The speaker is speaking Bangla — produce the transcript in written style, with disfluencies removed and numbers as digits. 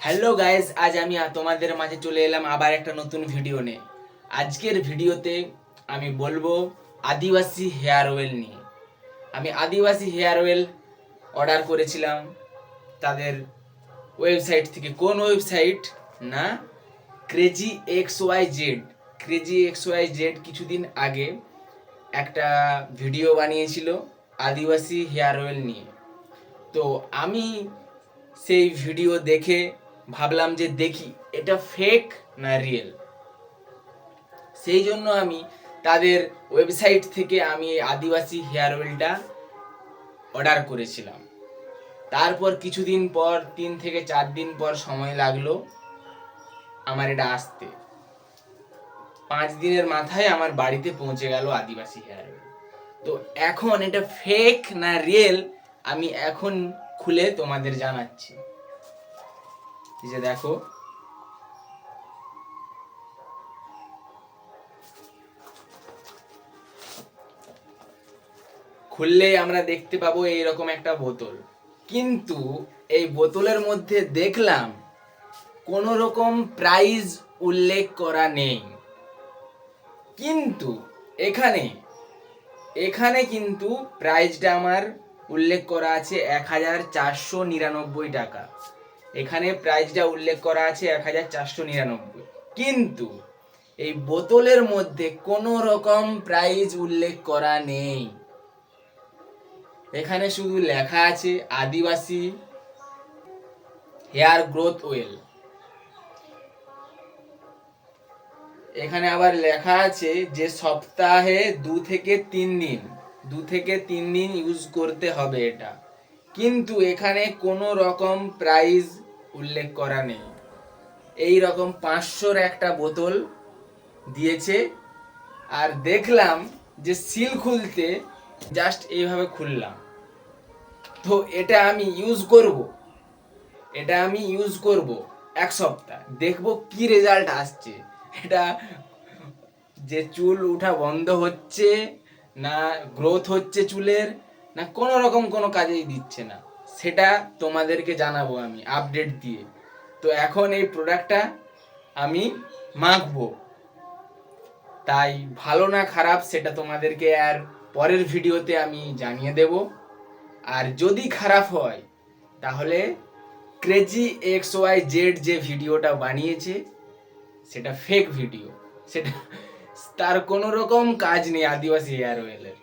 হ্যালো গাইস, আজ আমি তোমাদের মাঝে চলে এলাম আবার একটা নতুন ভিডিও নিয়ে। আজকের ভিডিওতে আমি বলবো আদিবাসী হেয়ার অয়েল নিয়ে। আমি আদিবাসী হেয়ার অয়েল অর্ডার করেছিলাম তাদের ওয়েবসাইট থেকে। কোন ওয়েবসাইট না, ক্রেজি XYZ। ক্রেজি XYZ কিছুদিন আগে একটা ভিডিও বানিয়েছিল আদিবাসী হেয়ার অয়েল নিয়ে। তো আমি সেই ভিডিও দেখে ভাবলাম যে দেখি এটা ফেক না রিয়েল। সেই জন্য আমি তাদের ওয়েবসাইট থেকে আমি এই আদিবাসী হেয়ার অয়েলটা অর্ডার করেছিলাম। তারপর কিছুদিন পর 3 থেকে 4 দিন পর সময় লাগলো আমার এটা আসতে। 5 দিনের মাথায় আমার বাড়িতে পৌঁছে গেল আদিবাসী হেয়ার অয়েল। তো এখন এটা ফেক না রিয়েল আমি এখন খুলে তোমাদের জানাচ্ছি। এই যে দেখো, খুললেই আমরা দেখতে পাবো এইরকম একটা বোতল। কিন্তু এই বোতলের মধ্যে দেখলাম কোনো রকম প্রাইস উল্লেখ করা নেই। কিন্তু এখানে এখানে কিন্তু প্রাইসটা আমার উল্লেখ করা আছে 1499 টাকা। এখানে প্রাইসটা উল্লেখ করা আছে 1499। কিন্তু এই বোতলের মধ্যে কোনো রকম প্রাইস উল্লেখ করা নেই। এখানে শুধু লেখা আছে আদিবাসী হেয়ার গ্রোথ অয়েল। এখানে আবার লেখা আছে যে সপ্তাহে 2 থেকে 3 দিন ইউজ করতে হবে এটা। কিন্তু এখানে কোনো রকম প্রাইস উল্লেখ করা নেই। এই রকম 500-র একটা বোতল দিয়েছে। আর দেখলাম যে সিল খুলতে জাস্ট এইভাবে খুললাম। তো এটা আমি ইউজ করব 1 সপ্তাহ, দেখবো কি রেজাল্ট আসছে। এটা যে চুল উঠা বন্ধ হচ্ছে না গ্রোথ হচ্ছে চুলের, না কোনো রকম কোনো কাজেই দিচ্ছে না, সেটা তোমাদেরকে জানাবো আমি আপডেট দিয়ে। তো এখন এই প্রোডাক্টটা আমি মাখবো, তাই ভালো না খারাপ সেটা তোমাদেরকে আর পরের ভিডিওতে আমি জানিয়ে দেব। আর যদি খারাপ হয় তাহলে ক্রেজি XYZ যে ভিডিওটা বানিয়েছে সেটা ফেক ভিডিও, সেটা তার কোনো রকম কাজ নেই আদিবাসী হেয়ার অয়েলের।